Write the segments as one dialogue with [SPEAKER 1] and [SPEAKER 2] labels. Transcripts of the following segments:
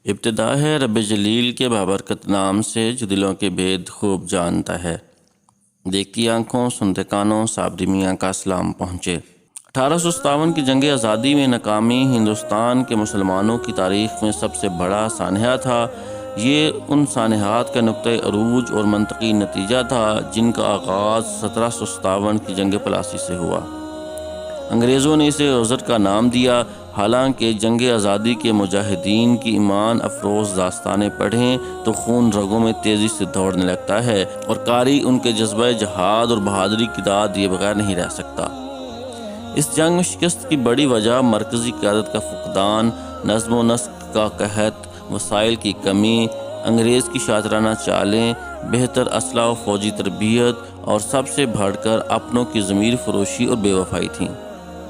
[SPEAKER 1] ابتدا ہے رب جلیل کے بابرکت نام سے جو دلوں کے بید خوب جانتا ہے۔ دیکھتی آنکھوں سنتے کانوں صابری میاں کا سلام پہنچے۔ 1857 کی جنگ آزادی میں ناکامی ہندوستان کے مسلمانوں کی تاریخ میں سب سے بڑا سانحہ تھا۔ یہ ان سانحات کا نقطۂ عروج اور منطقی نتیجہ تھا جن کا آغاز 1757 کی جنگ پلاسی سے ہوا۔ انگریزوں نے اسے غزر کا نام دیا، حالانکہ جنگ آزادی کے مجاہدین کی ایمان افروز داستانیں پڑھیں تو خون رگوں میں تیزی سے دوڑنے لگتا ہے، اور قاری ان کے جذبہ جہاد اور بہادری کی داد دیے بغیر نہیں رہ سکتا۔ اس جنگ میں شکست کی بڑی وجہ مرکزی قیادت کا فقدان، نظم و نسق کا قحط، وسائل کی کمی، انگریز کی شاطرانہ چالیں، بہتر اسلحہ و فوجی تربیت، اور سب سے بڑھ کر اپنوں کی ضمیر فروشی اور بے وفائی تھیں۔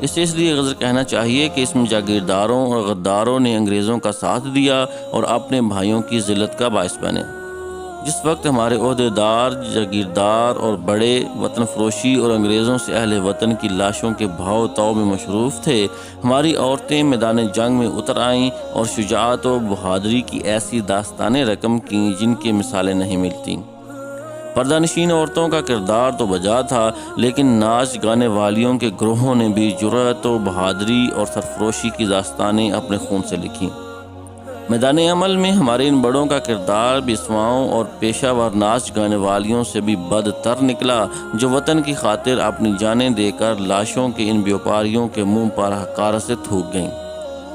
[SPEAKER 1] اس لیے غزر کہنا چاہیے کہ اس میں جاگیرداروں اور غداروں نے انگریزوں کا ساتھ دیا اور اپنے بھائیوں کی ذلت کا باعث بنے۔ جس وقت ہمارے عہدیدار، جاگیردار اور بڑے وطن فروشی اور انگریزوں سے اہل وطن کی لاشوں کے بھاؤ تاؤ میں مصروف تھے، ہماری عورتیں میدان جنگ میں اتر آئیں اور شجاعت و بہادری کی ایسی داستانیں رقم کیں جن کی مثالیں نہیں ملتیں۔ پردہ نشین عورتوں کا کردار تو بجا تھا، لیکن ناچ گانے والیوں کے گروہوں نے بھی جرأت و بہادری اور سرفروشی کی داستانیں اپنے خون سے لکھیں۔ میدان عمل میں ہمارے ان بڑوں کا کردار بیسواؤں اور پیشہ ور ناچ گانے والیوں سے بھی بدتر نکلا، جو وطن کی خاطر اپنی جانیں دے کر لاشوں کے ان بیوپاریوں کے منہ پر حقارت سے تھوک گئیں۔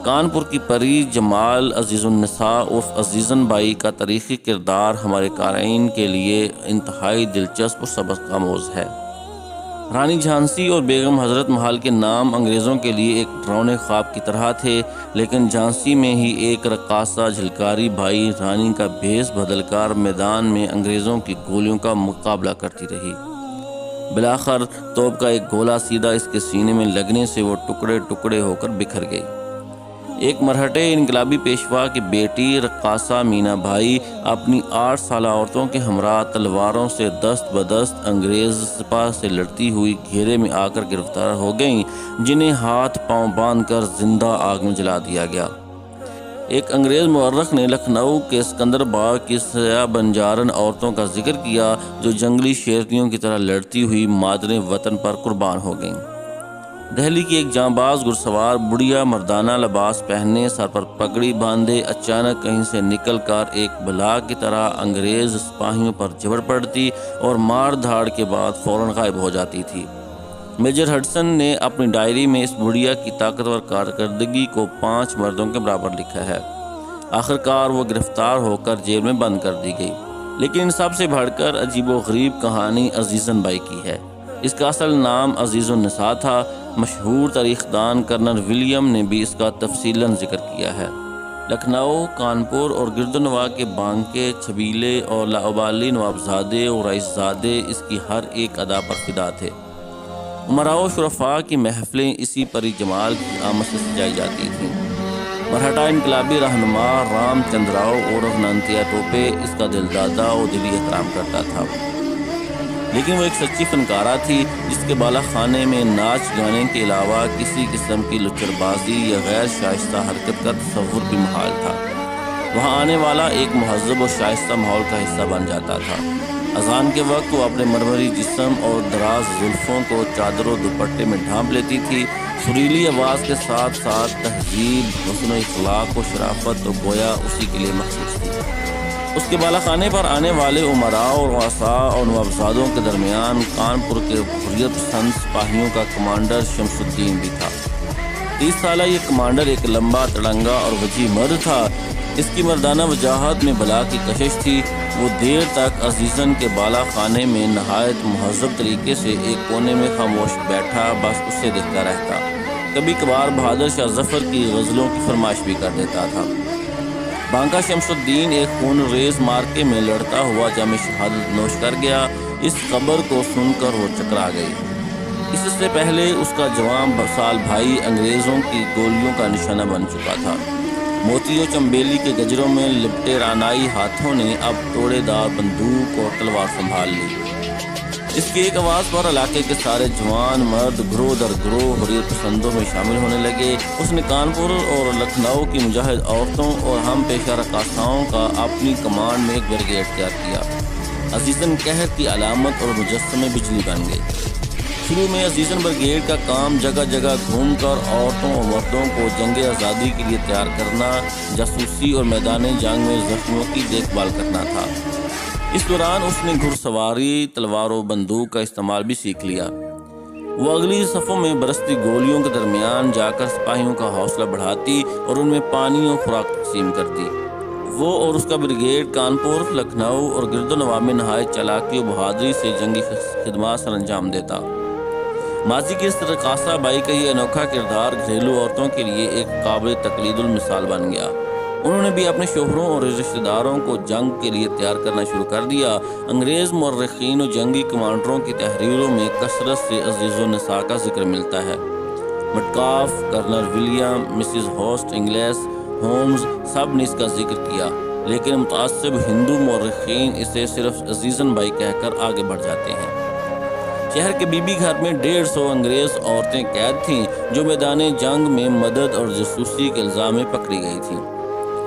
[SPEAKER 1] کانپور کی پری جمال عزیز النساء عرف عزیزن بائی کا تاریخی کردار ہمارے قارئین کے لیے انتہائی دلچسپ اور سبق آموز ہے۔ رانی جھانسی اور بیگم حضرت محل کے نام انگریزوں کے لیے ایک ڈراؤنے خواب کی طرح تھے، لیکن جھانسی میں ہی ایک رقاصہ جھلکاری بھائی رانی کا بھیس بدل کر میدان میں انگریزوں کی گولیوں کا مقابلہ کرتی رہی۔ بالآخر توپ کا ایک گولا سیدھا اس کے سینے میں لگنے سے وہ ٹکڑے ٹکڑے ہو کر بکھر گئی۔ ایک مرہٹے انقلابی پیشوا کی بیٹی رقاصہ مینا بھائی اپنی 8 سالہ عورتوں کے ہمراہ تلواروں سے دست بدست انگریز سپاہ سے لڑتی ہوئی گھیرے میں آ کر گرفتار ہو گئیں، جنہیں ہاتھ پاؤں باندھ کر زندہ آگ میں جلا دیا گیا۔ ایک انگریز مورخ نے لکھنؤ کے سکندر باغ کی سیاہ بنجارن عورتوں کا ذکر کیا، جو جنگلی شیرنیوں کی طرح لڑتی ہوئی مادر وطن پر قربان ہو گئیں۔ دہلی کی ایک جانباز گھڑسوار بڑھیا مردانہ لباس پہنے، سر پر پگڑی باندھے، اچانک کہیں سے نکل کر ایک بلا کی طرح انگریز سپاہیوں پر جھپٹ پڑتی اور مار دھاڑ کے بعد فوراً غائب ہو جاتی تھی۔ میجر ہڈسن نے اپنی ڈائری میں اس بڑھیا کی طاقتور کارکردگی کو 5 مردوں کے برابر لکھا ہے۔ آخرکار وہ گرفتار ہو کر جیل میں بند کر دی گئی، لیکن ان سب سے بڑھ کر عجیب و غریب کہانی عزیزن بائی کی ہے۔ اس کا اصل نام عزیز النساء تھا۔ مشہور تاریخ دان کرنل ولیم نے بھی اس کا تفصیلاً ذکر کیا ہے۔ لکھنؤ، کانپور اور گردنواں کے بانکے، چھبیلے اور لاابالی نوابزادے اور رئیس زادے اس کی ہر ایک ادا پر فدا تھے۔ امراء و شرفاء کی محفلیں اسی پری جمال کی آمد سے سجائی جاتی تھیں۔ مرہٹا انقلابی رہنما رام چندر راؤ اور نانتیا ٹوپے اس کا دلدادہ و دلی احترام کرتا تھا، لیکن وہ ایک سچی فنکارہ تھی جس کے بالا خانے میں ناچ گانے کے علاوہ کسی قسم کی لچر بازی یا غیر شائستہ حرکت کا تصور بھی محال تھا۔ وہاں آنے والا ایک مہذب و شائستہ ماحول کا حصہ بن جاتا تھا۔ اذان کے وقت وہ اپنے مرمری جسم اور دراز زلفوں کو چادر و دوپٹے میں ڈھانپ لیتی تھی۔ سریلی آواز کے ساتھ ساتھ تہذیب، حسن و اخلاق و شرافت تو گویا اسی کے لیے مخصوص تھی۔ اس کے بالا خانے پر آنے والے امراء اور رؤساء اور نوابزادوں کے درمیان کانپور کے حریت پسند سپاہیوں کا کمانڈر شمس الدین بھی تھا۔ 30 سالہ یہ کمانڈر ایک لمبا تڑنگا اور وجیح مرد تھا۔ اس کی مردانہ وجاہت میں بلا کی کشش تھی۔ وہ دیر تک عزیزن کے بالا خانے میں نہایت مہذب طریقے سے ایک کونے میں خاموش بیٹھا بس اسے دیکھتا رہتا، کبھی کبھار بہادر شاہ ظفر کی غزلوں کی فرمائش بھی کر دیتا تھا۔ بانکا شمس الدین ایک خون ریز مارکے میں لڑتا ہوا جام شہادت نوش کر گیا۔ اس خبر کو سن کر وہ چکرا گئی۔ اس سے پہلے اس کا جوان سال بھائی انگریزوں کی گولیوں کا نشانہ بن چکا تھا۔ موتی و چمبیلی کے گجروں میں لپٹے رانائی ہاتھوں نے اب توڑے دار بندوق اور تلوار سنبھال لی۔ اس کی ایک آواز پر علاقے کے سارے جوان مرد گروہ در گروہ حریت پسندوں میں شامل ہونے لگے۔ اس نے کانپور اور لکھنؤ کی مجاہد عورتوں اور ہم پیشہ رقاصاؤں کا اپنی کمانڈ میں ایک بریگیڈ تیار کیا۔ عزیزن قہر کی علامت اور مجسمے بجلی بن گئے۔ شروع میں عزیزن بریگیڈ کا کام جگہ جگہ گھوم کر عورتوں اور مردوں کو جنگ آزادی کے لیے تیار کرنا، جاسوسی اور میدان جنگ میں زخمیوں کی دیکھ بھال کرنا تھا۔ اس دوران اس نے گھڑ سواری، تلوار و بندوق کا استعمال بھی سیکھ لیا۔ وہ اگلی صفوں میں برستی گولیوں کے درمیان جا کر سپاہیوں کا حوصلہ بڑھاتی اور ان میں پانی اور خوراک تقسیم کرتی۔ وہ اور اس کا بریگیڈ کانپور، لکھنؤ اور گرد و نواح میں نہایت چالاکی و بہادری سے جنگی خدمات سر انجام دیتا۔ ماضی کی اس رقاصہ بائی کا یہ انوکھا کردار گھریلو عورتوں کے لیے ایک قابل تقلید المثال بن گیا۔ انہوں نے بھی اپنے شوہروں اور رشتہ داروں کو جنگ کے لیے تیار کرنا شروع کر دیا۔ انگریز مورخین و جنگی کمانڈروں کی تحریروں میں کثرت سے عزیز النساء کا ذکر ملتا ہے۔ مٹکاف، کرنل ولیم، مسز ہوسٹ انگلس، ہومز، سب نے اس کا ذکر کیا، لیکن متعصب ہندو مورخین اسے صرف عزیزن بائی کہہ کر آگے بڑھ جاتے ہیں۔ شہر کے بی بی گھر میں 150 انگریز عورتیں قید تھیں جو میدان جنگ میں مدد اور جاسوسی کے الزام میں پکڑی گئی تھیں۔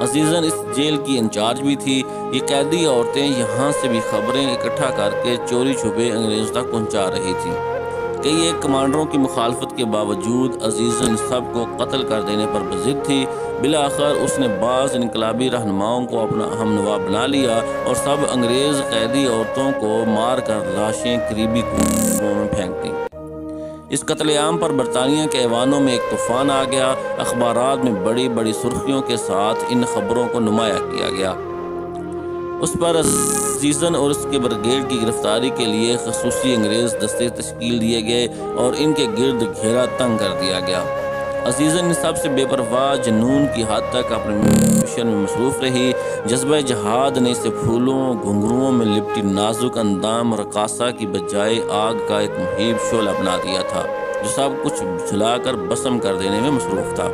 [SPEAKER 1] عزیزن اس جیل کی انچارج بھی تھی۔ یہ قیدی عورتیں یہاں سے بھی خبریں اکٹھا کر کے چوری چھپے انگریزوں تک پہنچا رہی تھیں۔ کئی ایک کمانڈروں کی مخالفت کے باوجود عزیزن سب کو قتل کر دینے پر بضد تھی۔ بالآخر اس نے بعض انقلابی رہنماؤں کو اپنا اہم نواب بنا لیا اور سب انگریز قیدی عورتوں کو مار کر لاشیں قریبی کنویں میں پھینک دیں۔ اس قتل عام پر برطانیہ کے ایوانوں میں ایک طوفان آ گیا۔ اخبارات میں بڑی بڑی سرخیوں کے ساتھ ان خبروں کو نمایاں کیا گیا۔ اس پر عزیزن اور اس کے بریگیڈ کی گرفتاری کے لیے خصوصی انگریز دستے تشکیل دیے گئے اور ان کے گرد گھیرا تنگ کر دیا گیا۔ عزیزن سب سے بے پرواہ جنون کی حد تک اپنے مشن میں مصروف رہی۔ جذبہ جہاد نے اسے پھولوں گھنگروؤں میں لپٹی نازک اندام رقاصہ کی بجائے آگ کا ایک مہیب شعلہ بنا دیا تھا جو سب کچھ جھلا کر بسم کر دینے میں مصروف تھا۔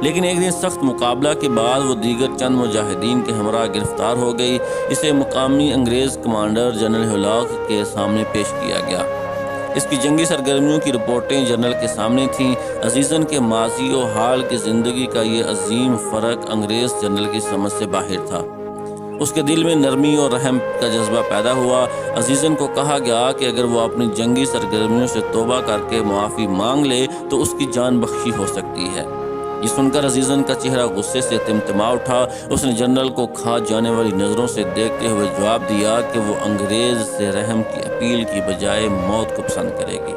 [SPEAKER 1] لیکن ایک دن سخت مقابلہ کے بعد وہ دیگر چند مجاہدین کے ہمراہ گرفتار ہو گئی۔ اسے مقامی انگریز کمانڈر جنرل ہلاک کے سامنے پیش کیا گیا۔ اس کی جنگی سرگرمیوں کی رپورٹیں جنرل کے سامنے تھیں۔ عزیزن کے ماضی و حال کی زندگی کا یہ عظیم فرق انگریز جنرل کی سمجھ سے باہر تھا۔ اس کے دل میں نرمی اور رحم کا جذبہ پیدا ہوا۔ عزیزن کو کہا گیا کہ اگر وہ اپنی جنگی سرگرمیوں سے توبہ کر کے معافی مانگ لے تو اس کی جان بخشی ہو سکتی ہے۔ یہ سن کر عزیزن کا چہرہ غصے سے تمتما اٹھا۔ اس نے جنرل کو کھا جانے والی نظروں سے دیکھتے ہوئے جواب دیا کہ وہ انگریز سے رحم کی اپیل کی بجائے موت کو پسند کرے گی۔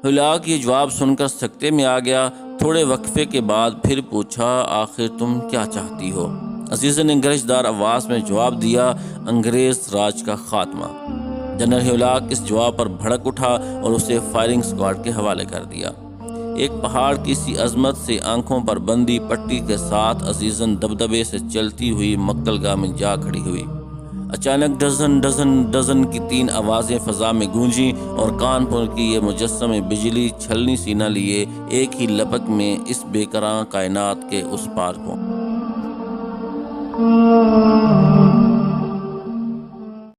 [SPEAKER 1] ہلاک یہ جواب سن کر سکتے میں آ گیا۔ تھوڑے وقفے کے بعد پھر پوچھا، آخر تم کیا چاہتی ہو؟ عزیزن نے گرجدار آواز میں جواب دیا، انگریز راج کا خاتمہ۔ جنرل ہلاک اس جواب پر بھڑک اٹھا اور اسے فائرنگ اسکواڈ کے حوالے کر دیا۔ ایک پہاڑ کی سی عظمت سے آنکھوں پر بندی پٹی کے ساتھ عزیزن دبدبے سے چلتی ہوئی مقتل گاہ میں جا کھڑی ہوئی۔ اچانک ڈزن ڈزن ڈزن کی 3 آوازیں فضا میں گونجیں اور کانپور کی یہ مجسمے بجلی چھلنی سی نہ لیے ایک ہی لپک میں اس بے کراں کائنات کے اس پار پہنچ